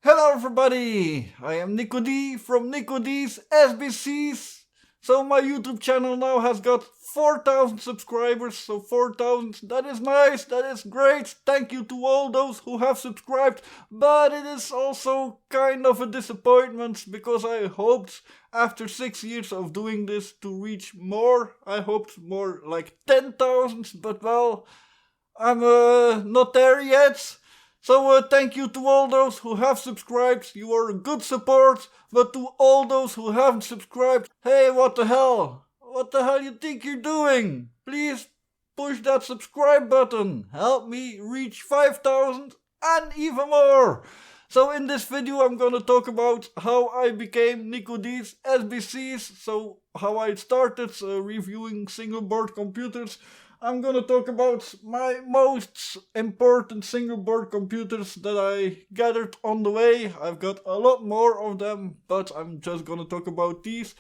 Hello everybody, I am NicoD from NicoD's SBCs. So my YouTube channel now has got 4,000 subscribers, so 4,000, that is nice, that is great. Thank you to all those who have subscribed, but it is also kind of a disappointment because I hoped after 6 years of doing this to reach more. I hoped more like 10,000, but well, I'm not there yet. So thank you to all those who have subscribed, you are a good support, but to all those who haven't subscribed, hey, what the hell? What the hell you think you're doing? Please push that subscribe button, help me reach 5,000 and even more. So in this video I'm gonna talk about how I became NicoD's SBCs, so how I started reviewing single board computers. I'm gonna talk about my most important single board computers that I gathered on the way. I've got a lot more of them, but I'm just gonna talk about these.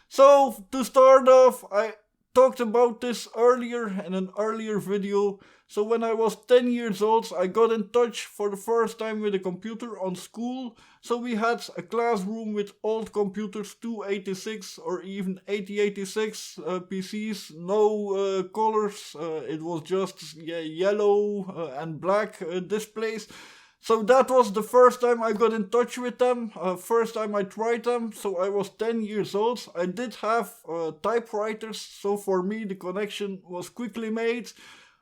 So to start off, I talked about this earlier in an earlier video. So when I was 10 years old, I got in touch for the first time with a computer on school. So we had a classroom with old computers, 286 or even 8086 PCs, no colors. It was just yellow and black displays. So that was the first time I got in touch with them, first time I tried them, so I was 10 years old. I did have typewriters, so for me the connection was quickly made.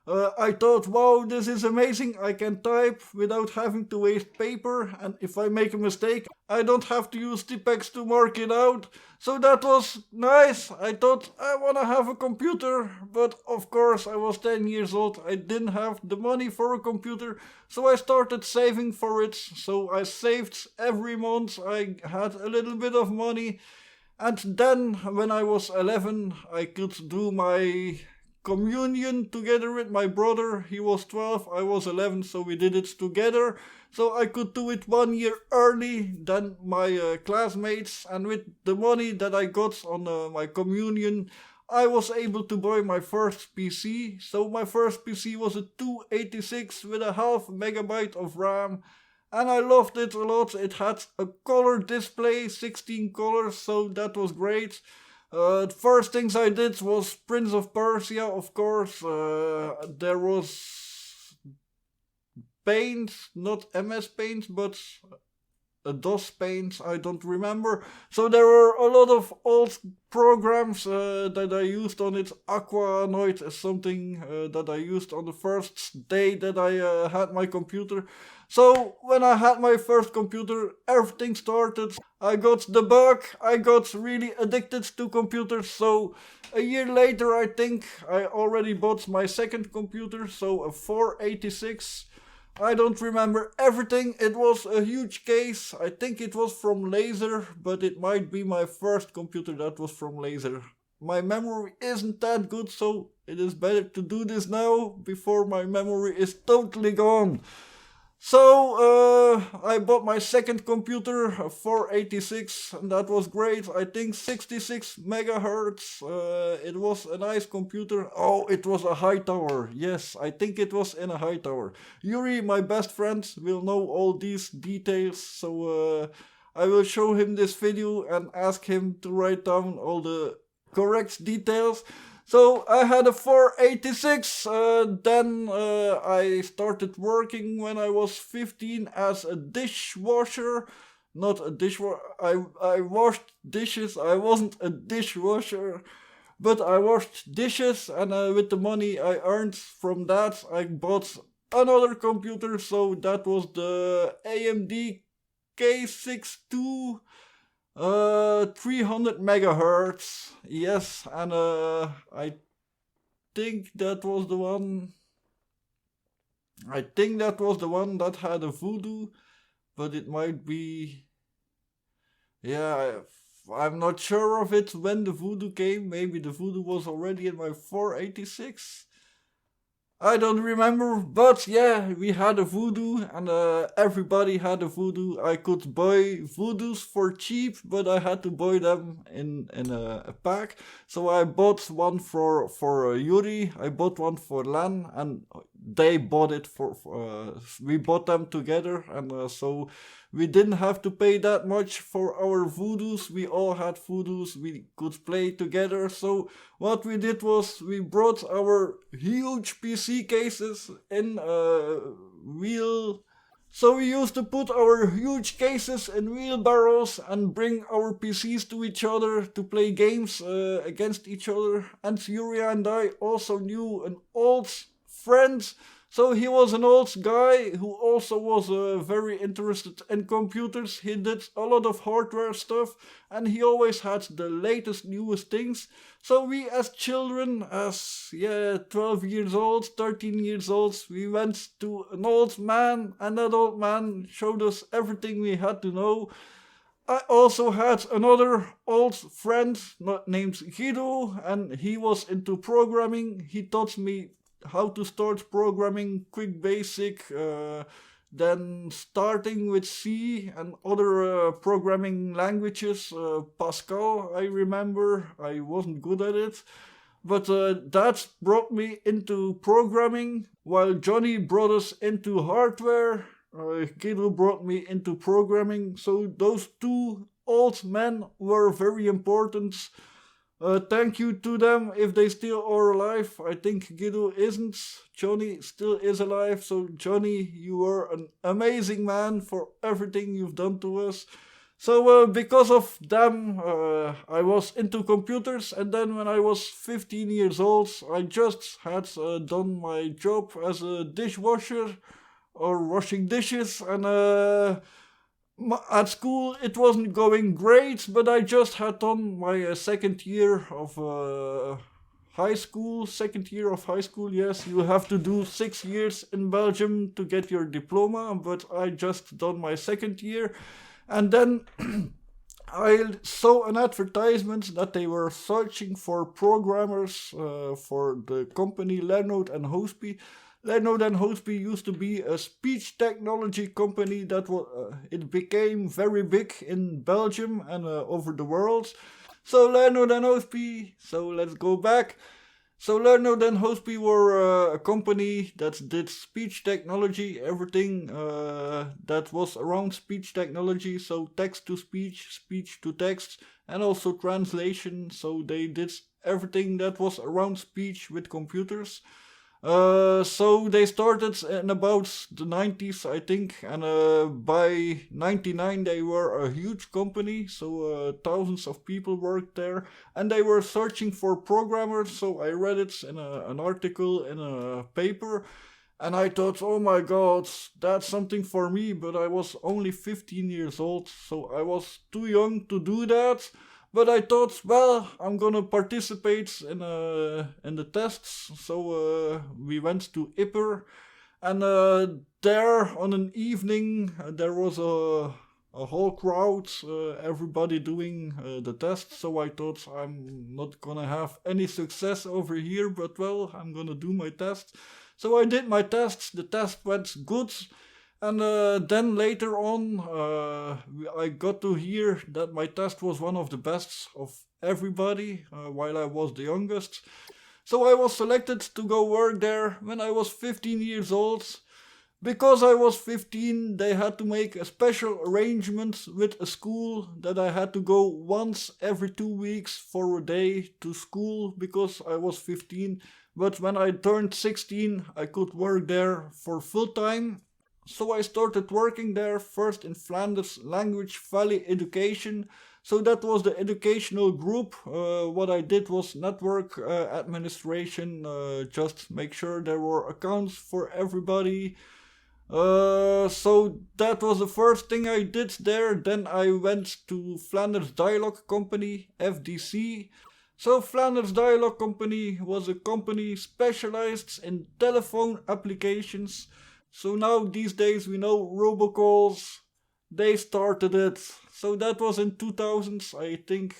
I thought, wow, this is amazing, I can type without having to waste paper, and if I make a mistake, I don't have to use Tipex to mark it out. So that was nice. I thought, I wanna have a computer, but of course I was 10 years old, I didn't have the money for a computer, so I started saving for it. So I saved every month, I had a little bit of money, and then when I was 11, I could do my communion together with my brother. He was 12, I was 11, so we did it together. So I could do it 1 year early than my classmates, and with the money that I got on my communion, I was able to buy my first PC. So my first PC was a 286 with a half megabyte of RAM, and I loved it a lot. It had a color display, 16 colors, so that was great. The first things I did was Prince of Persia, of course. There was Paint, not MS Paint, but DOS Paint, I don't remember. So there were a lot of old programs that I used on it. Aquanoid is something that I used on the first day that I had my computer. So when I had my first computer, everything started. I got the bug, I got really addicted to computers. So a year later, I think, I already bought my second computer, so a 486. I don't remember everything, it was a huge case. I think it was from Laser, but it might be my first computer that was from Laser. My memory isn't that good, so it is better to do this now before my memory is totally gone. So I bought my second computer, a 486, and that was great. I think 66 megahertz. It was a nice computer. Oh, it was a high tower. Yes, I think it was in a high tower. Yuri, my best friend, will know all these details, so I will show him this video and ask him to write down all the correct details. So I had a 486, then I started working when I was 15 as a dishwasher. Not a dishwasher, I washed dishes, I wasn't a dishwasher, but I washed dishes, and with the money I earned from that I bought another computer, so that was the AMD K62. 300 megahertz, yes, and I think that was the one. I think that was the one that had a voodoo, but it might be. Yeah, I'm not sure of it when the voodoo came. Maybe the voodoo was already in my 486. I don't remember, but yeah, we had a voodoo, and everybody had a voodoo. I could buy voodoos for cheap, but I had to buy them in a pack. So I bought one for Yuri, I bought one for Lan, and they bought it we bought them together, and so we didn't have to pay that much for our voodoos. We all had voodoos. We could play together. So what we did was we brought our huge PC cases in wheel. So we used to put our huge cases in wheelbarrows and bring our PCs to each other to play games against each other. And Yuria and I also knew an old friend. So he was an old guy who also was very interested in computers. He did a lot of hardware stuff, and he always had the latest, newest things. So we as children, as 12 years old, 13 years old, we went to an old man, and that old man showed us everything we had to know. I also had another old friend named Guido, and he was into programming. He taught me how to start programming, quick basic, then starting with C and other programming languages. Pascal, I remember, I wasn't good at it. But that brought me into programming, while Johnny brought us into hardware. Guido brought me into programming. So those two old men were very important. Thank you to them if they still are alive. I think Guido isn't. Johnny still is alive. So Johnny, you are an amazing man for everything you've done to us. So because of them, I was into computers, and then when I was 15 years old, I just had done my job as a dishwasher or washing dishes, and at school it wasn't going great, but I just had done my second year of high school. Second year of high school, yes, you have to do 6 years in Belgium to get your diploma, but I just done my second year. And then I saw an advertisement that they were searching for programmers for the company Lernout and Hospi. Lernout and Hospi used to be a speech technology company that it became very big in Belgium and over the world. So Lernout and Hospi, so let's go back. So Lernout and Hospi were a company that did speech technology, everything that was around speech technology, so text to speech, speech to text, and also translation. So they did everything that was around speech with computers. So they started in about the 90s, I think, and by 99 they were a huge company, so thousands of people worked there, and they were searching for programmers. So I read it in an article in a paper, and I thought, oh my god, that's something for me, but I was only 15 years old, so I was too young to do that. But I thought, well, I'm gonna participate in the tests. So we went to Ipper, and there on an evening there was a whole crowd, everybody doing the test. So I thought, I'm not gonna have any success over here, but well, I'm gonna do my test. So I did my tests. The test went good. And then later on, I got to hear that my test was one of the best of everybody, while I was the youngest. So I was selected to go work there when I was 15 years old. Because I was 15, they had to make a special arrangement with a school that I had to go once every 2 weeks for a day to school because I was 15. But when I turned 16, I could work there for full time. So I started working there first in Flanders Language Valley Education. So that was the educational group. What I did was network administration, just make sure there were accounts for everybody. So that was the first thing I did there. Then I went to Flanders Dialogue Company, FDC. So Flanders Dialogue Company was a company specialized in telephone applications. So now these days we know robocalls, they started it. So that was in 2000s, I think.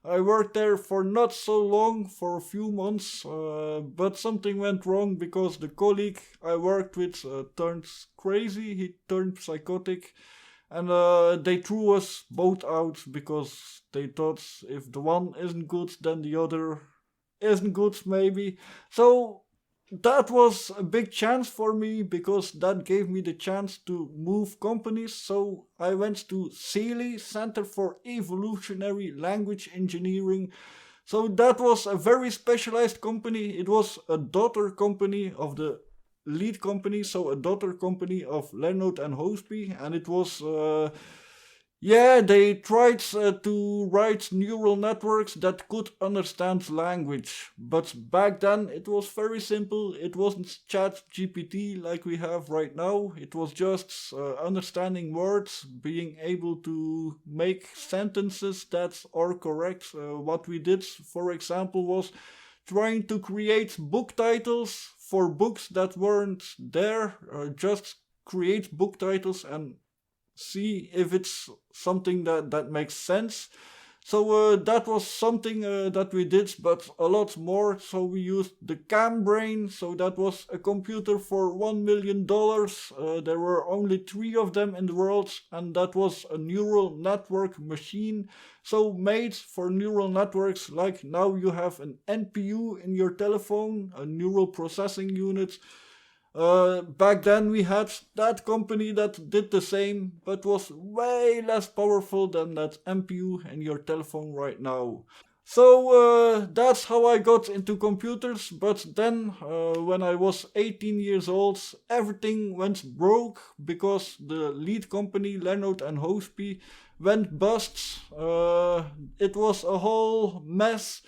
I worked there for not so long, for a few months, but something went wrong because the colleague I worked with turned crazy, he turned psychotic, and they threw us both out because they thought if the one isn't good, then the other isn't good maybe. So that was a big chance for me because that gave me the chance to move companies. So I went to CELI, Center for Evolutionary Language Engineering. So that was a very specialized company. It was a daughter company of the lead company, so a daughter company of Lernode and Hospi, and it was yeah, they tried to write neural networks that could understand language. But back then it was very simple. It wasn't chat GPT like we have right now. It was just understanding words, being able to make sentences that are correct. What we did, for example, was trying to create book titles for books that weren't there. Just create book titles and see if it's something that makes sense. So that was something that we did, but a lot more. So we used the Cambrain. So that was a computer for $1 million. There were only 3 of them in the world, and that was a neural network machine. So made for neural networks, like now you have an NPU in your telephone, a neural processing unit. Back then we had that company that did the same, but was way less powerful than that MPU in your telephone right now. So that's how I got into computers. But then, when I was 18 years old, everything went broke because the lead company, Lernode and Hospi, went bust. It was a whole mess.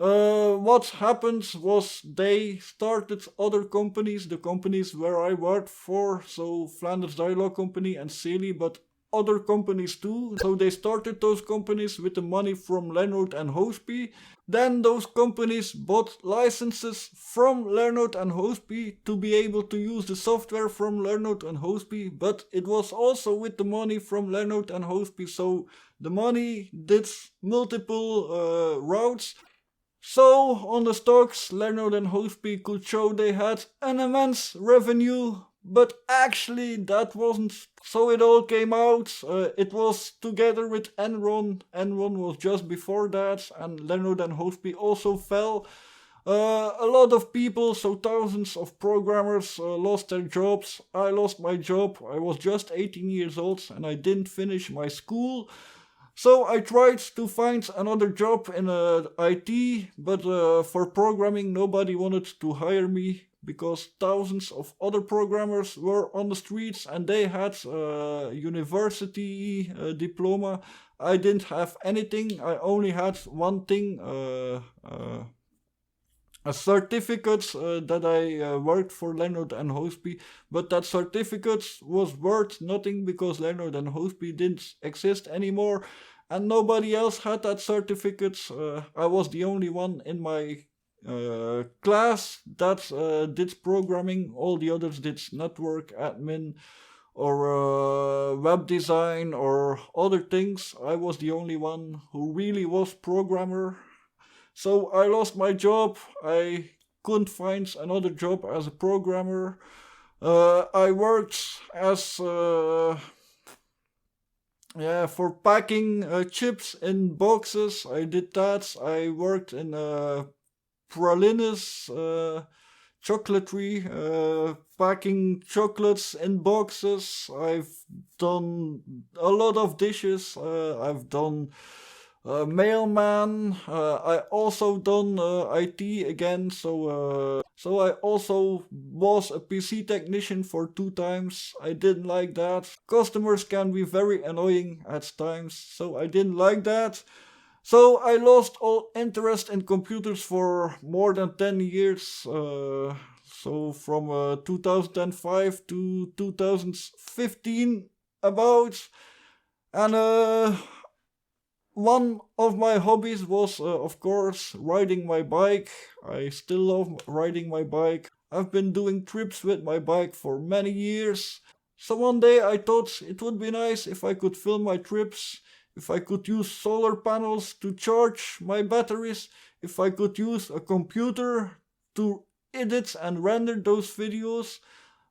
What happened was they started other companies, the companies where I worked for, so Flanders Dialogue Company and CELI, but other companies too. So they started those companies with the money from Lernode and Hospi. Then those companies bought licenses from Lernode and Hospi to be able to use the software from Lernode and Hospi, but it was also with the money from Lernode and Hospi, so the money did multiple routes. So on the stocks, Lernode and Hospi could show they had an immense revenue, but actually that wasn't. So it all came out. It was together with Enron. Enron was just before that, and Lernode and Hospi also fell. A lot of people, so thousands of programmers, lost their jobs. I lost my job. I was just 18 years old and I didn't finish my school. So I tried to find another job in IT, but for programming nobody wanted to hire me because thousands of other programmers were on the streets and they had university diploma. I didn't have anything. I only had one thing, a certificate that I worked for Lernode and Hospi, but that certificate was worth nothing because Lernode and Hospi didn't exist anymore, and nobody else had that certificate. I was the only one in my class that did programming. All the others did network admin or web design or other things. I was the only one who really was programmer. So I lost my job. I couldn't find another job as a programmer. I worked as for packing chips in boxes. I did that. I worked in pralines, chocolatery, packing chocolates in boxes. I've done a lot of dishes. I've done mailman. I also done IT again. So I also was a PC technician for 2 times. I didn't like that. Customers can be very annoying at times, so I didn't like that. So I lost all interest in computers for more than 10 years. So from 2005 to 2015 about. And one of my hobbies was, of course, riding my bike. I still love riding my bike. I've been doing trips with my bike for many years. So one day I thought it would be nice if I could film my trips, if I could use solar panels to charge my batteries, if I could use a computer to edit and render those videos.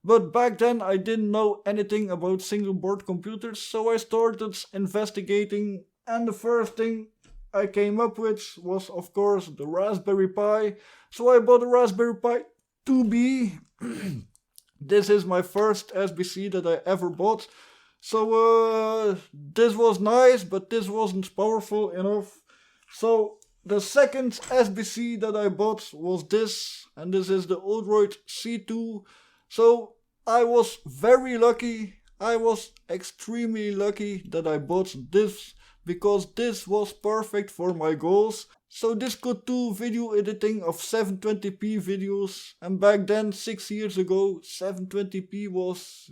But back then I didn't know anything about single board computers, so I started investigating, and the first thing I came up with was, of course, the Raspberry Pi. So I bought a Raspberry Pi 2B. This is my first SBC that I ever bought. So this was nice, but this wasn't powerful enough. So the second SBC that I bought was this, and this is the Odroid C2. So I was very lucky. I was extremely lucky that I bought this, because this was perfect for my goals. So this could do video editing of 720p videos, and back then, 6 years ago, 720p was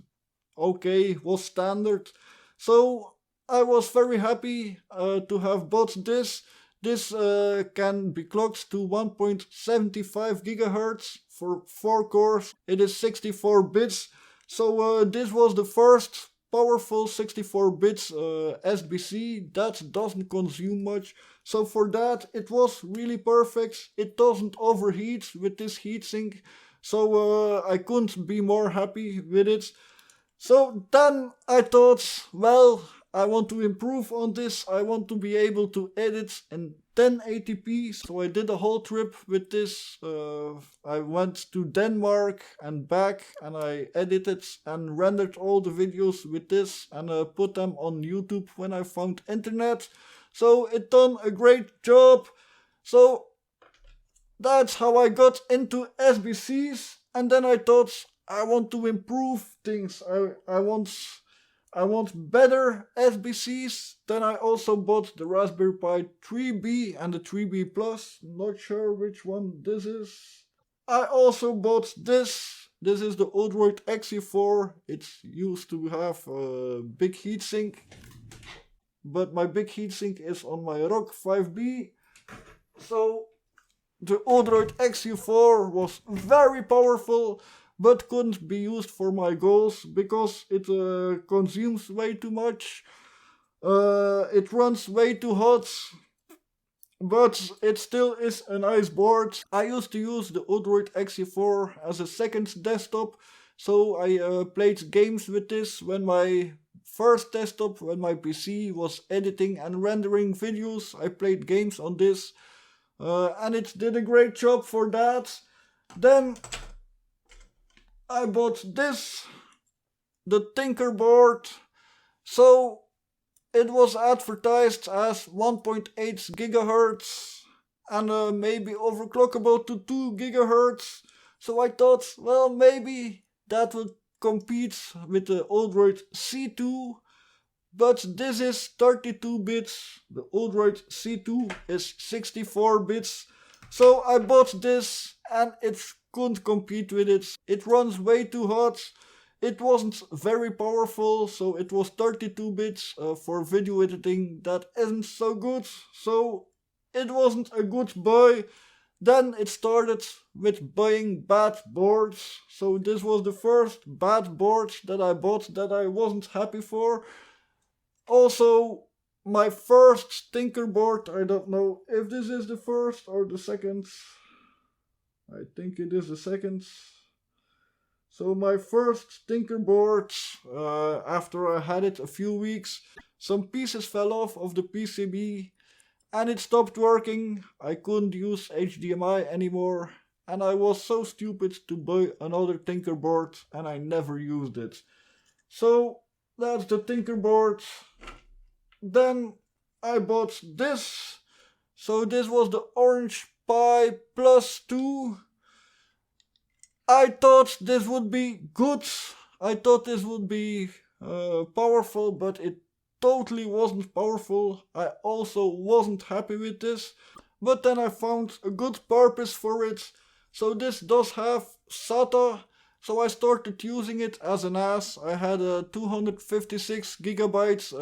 okay, was standard. So I was very happy to have bought this. This can be clocked to 1.75 gigahertz for 4 cores. It is 64 bits. So this was the first powerful 64 bits SBC that doesn't consume much. So for that it was really perfect. It doesn't overheat with this heatsink. So I couldn't be more happy with it. So then I thought, well, I want to improve on this. I want to be able to edit in 1080p. So I did a whole trip with this. I went to Denmark and back, and I edited and rendered all the videos with this, and put them on YouTube when I found internet. So it done a great job. So that's how I got into SBCs. And then I thought, I want to improve things. I want better SBCs. Then I also bought the Raspberry Pi 3B and the 3B Plus. Not sure which one this is. I also bought this. This is the Odroid XE4. It used to have a big heatsink, but my big heatsink is on my ROG 5B. So the Odroid XE4 was very powerful, but couldn't be used for my goals because it consumes way too much. It runs way too hot, but it still is a nice board. I used to use the Odroid XE4 as a second desktop, so I played games with this when my first desktop, when my PC was editing and rendering videos. I played games on this, and it did a great job for that. Then I bought this, the Tinkerboard. So it was advertised as 1.8 gigahertz and maybe overclockable to 2 gigahertz. So I thought, well, maybe that would compete with the Odroid C2. But this is 32 bits. The Odroid C2 is 64 bits. So I bought this, and it couldn't compete with it. It runs way too hot. It wasn't very powerful, so it was 32 bits for video editing. That isn't so good, so it wasn't a good buy. Then it started with buying bad boards. So this was the first bad board that I bought that I wasn't happy for. Also, my first Tinkerboard, I don't know if this is the first or the second. I think it is the second. So my first Tinkerboard, after I had it a few weeks, some pieces fell off of the PCB and it stopped working. I couldn't use HDMI anymore, and I was so stupid to buy another Tinkerboard, and I never used it. So that's the Tinkerboard. Then I bought this. So this was the Orange Pi Plus 2. I thought this would be good. I thought this would be powerful, but it totally wasn't powerful. I also wasn't happy with this. But then I found a good purpose for it. So this does have SATA. So I started using it as an NAS. I had a 256 gigabytes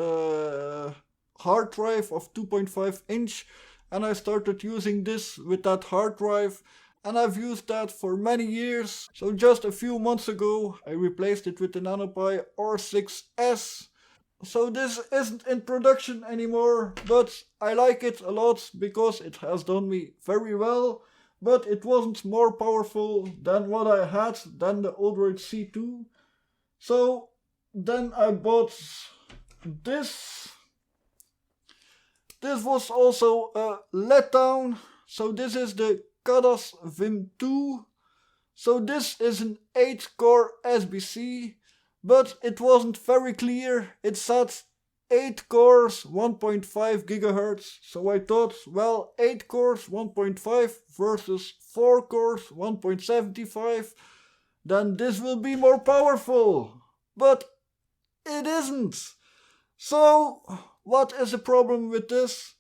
hard drive of 2.5 inch, and I started using this with that hard drive, and I've used that for many years. So just a few months ago I replaced it with the NanoPi R6S. So this isn't in production anymore, but I like it a lot because it has done me very well. But it wasn't more powerful than what I had, than the Odroid C2. So then I bought this. This was also a letdown. So this is the Kadas Vim 2. So this is an 8-core SBC, but it wasn't very clear. It said 8 cores, 1.5 gigahertz. So I thought, well, 8 cores, 1.5 versus 4 cores, 1.75. Then this will be more powerful. But it isn't. So what is the problem with this?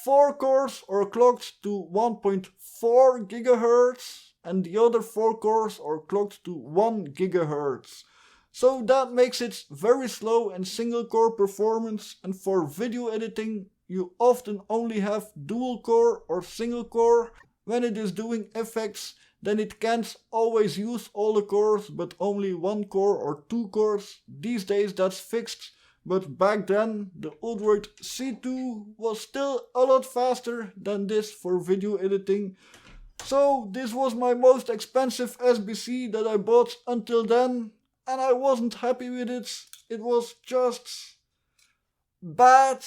4 cores are clocked to 1.4 gigahertz and the other 4 cores are clocked to 1 gigahertz. So that makes it very slow in single core performance, and for video editing you often only have dual core or single core. When it is doing effects, then it can't always use all the cores but only 1 core or 2 cores. These days that's fixed, but back then the Odroid C2 was still a lot faster than this for video editing. So this was my most expensive SBC that I bought until then, and I wasn't happy with it. It was just bad.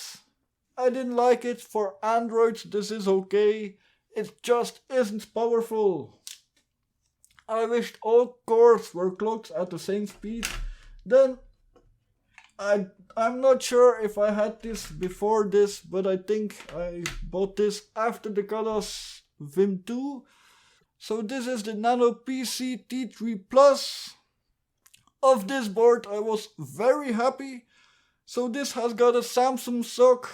I didn't like it. For Android this is okay. It just isn't powerful. I wished all cores were clocked at the same speed. Then I'm not sure if I had this before this, but I think I bought this after the Kadas Vim 2. So this is the Nano PC T3 Plus. Of this board I was very happy. So this has got a Samsung SoC.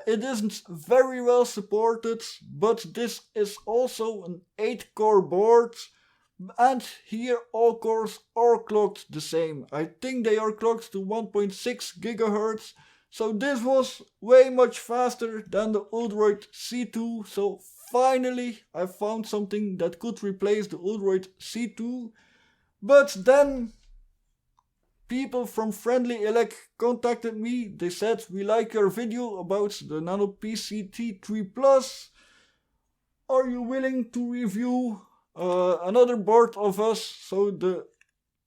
It isn't very well supported, but this is also an 8-core board. And here all cores are clocked the same. I think they are clocked to 1.6 gigahertz. So this was way much faster than the Odroid C2. So finally I found something that could replace the Odroid C2. But then people from Friendly Elect contacted me. They said, we like your video about the Nano PC T3 Plus. Are you willing to review another board of us? So the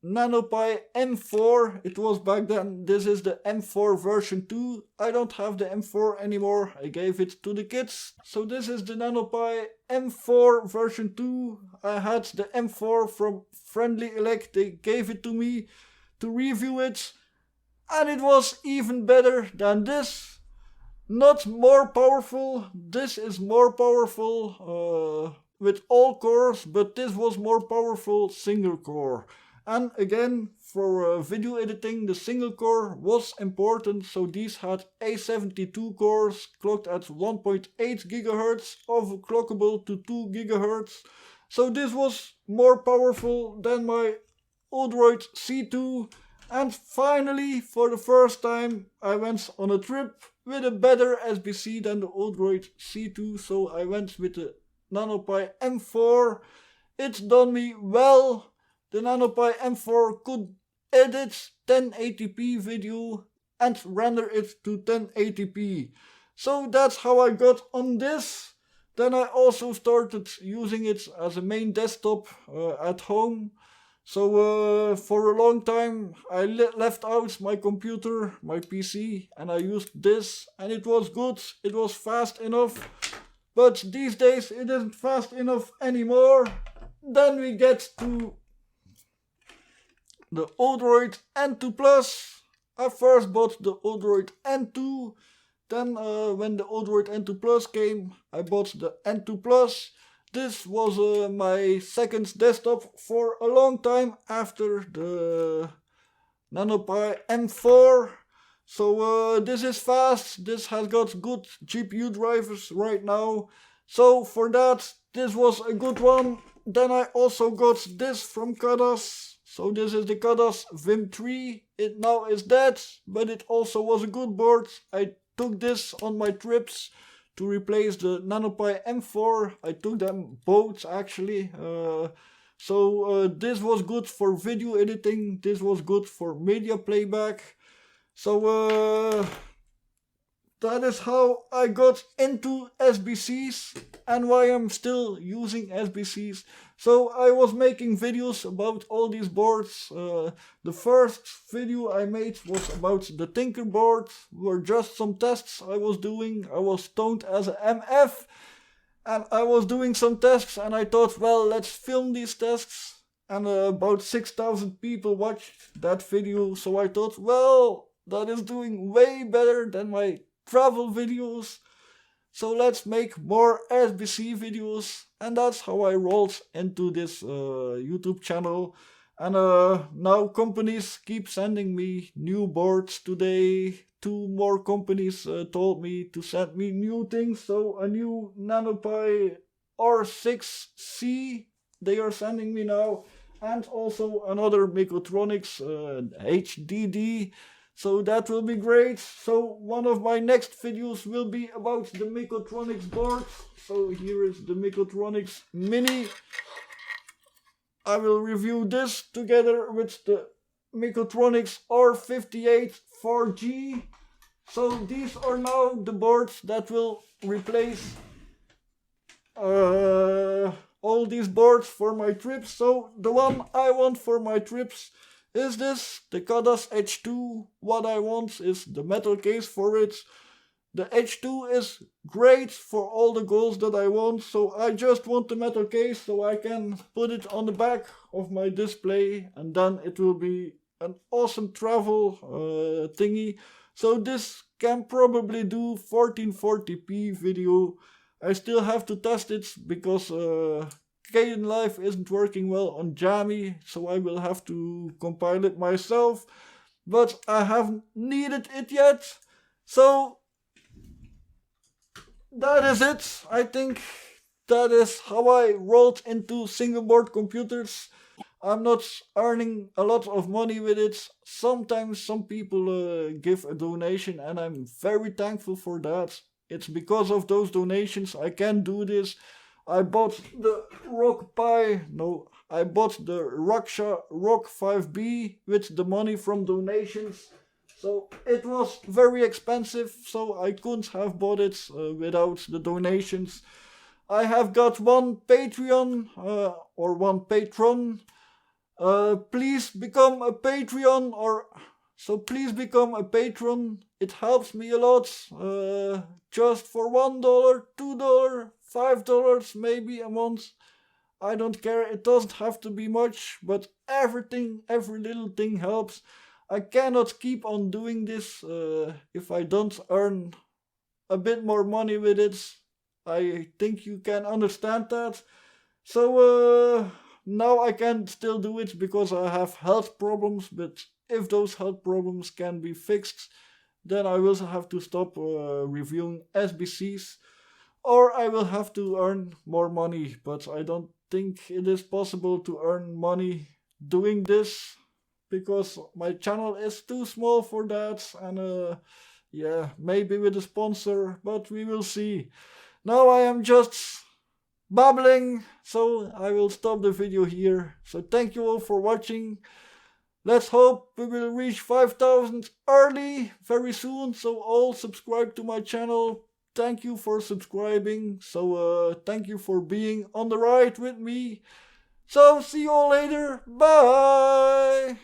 NanoPi M4, it was back then. This is the M4 version 2. I don't have the M4 anymore. I gave it to the kids. So this is the NanoPi M4 version 2. I had the M4 from Friendly Elect. They gave it to me to review it. And it was even better than this. Not more powerful. This is more powerful with all cores, but this was more powerful single core. And again, for video editing, the single core was important. So these had A72 cores clocked at 1.8 gigahertz, overclockable to 2 gigahertz. So this was more powerful than my Odroid C2. And finally, for the first time, I went on a trip with a better SBC than the Odroid C2. So I went with the NanoPi M4. It's done me well. The NanoPi M4 could edit 1080p video and render it to 1080p. So that's how I got on this. Then I also started using it as a main desktop at home. So for a long time I left out my computer, my PC, and I used this, and it was good. It was fast enough. But these days it isn't fast enough anymore. Then we get to the Odroid N2 Plus. I first bought the Odroid N2. Then when the Odroid N2 Plus came, I bought the N2 Plus. This was my second desktop for a long time after the NanoPi M4. So this is fast. This has got good GPU drivers right now. So for that, this was a good one. Then I also got this from Kadas. So this is the Kadas Vim 3. It now is dead, but it also was a good board. I took this on my trips to replace the NanoPi M4. I took them both actually. So this was good for video editing. This was good for media playback. So that is how I got into SBCs and why I'm still using SBCs. So I was making videos about all these boards. The first video I made was about the Tinker board. Were just some tests I was doing. I was stoned as an MF. And I was doing some tests and I thought, well, let's film these tests. And about 6,000 people watched that video. So I thought, well, that is doing way better than my travel videos. So let's make more SBC videos. And that's how I rolled into this YouTube channel. And now companies keep sending me new boards today. 2 more companies told me to send me new things. So a new NanoPi R6C they are sending me now. And also another Mechatronics HDD. So that will be great. So one of my next videos will be about the Mechatronics board. So here is the Mechatronics Mini. I will review this together with the Mechatronics R58 4G. So these are now the boards that will replace all these boards for my trips. So the one I want for my trips is this, the Kadas H2. What I want is the metal case for it. The H2 is great for all the goals that I want, so I just want the metal case so I can put it on the back of my display and then it will be an awesome travel thingy. So this can probably do 1440p video. I still have to test it because Kdenlive isn't working well on Jammy, so I will have to compile it myself. But I haven't needed it yet. So that is it. I think that is how I rolled into single board computers. I'm not earning a lot of money with it. Sometimes some people give a donation and I'm very thankful for that. It's because of those donations I can do this. I bought the I bought the Raksha Rock 5B with the money from donations. So it was very expensive, so I couldn't have bought it without the donations. I have got one Patreon or one patron. Please become a Patreon please become a patron. It helps me a lot. Just for $1, $2, $5 maybe a month. I don't care. It doesn't have to be much, but every little thing helps. I cannot keep on doing this if I don't earn a bit more money with it. I think you can understand that. So now I can still do it because I have health problems, but if those health problems can be fixed, then I will have to stop reviewing SBCs, or I will have to earn more money, but I don't think it is possible to earn money doing this because my channel is too small for that, and yeah, maybe with a sponsor, but we will see. Now I am just babbling, so I will stop the video here. So thank you all for watching. Let's hope we will reach 5,000 early, very soon, so all subscribe to my channel. Thank you for subscribing, so thank you for being on the ride with me. So see you all later, bye!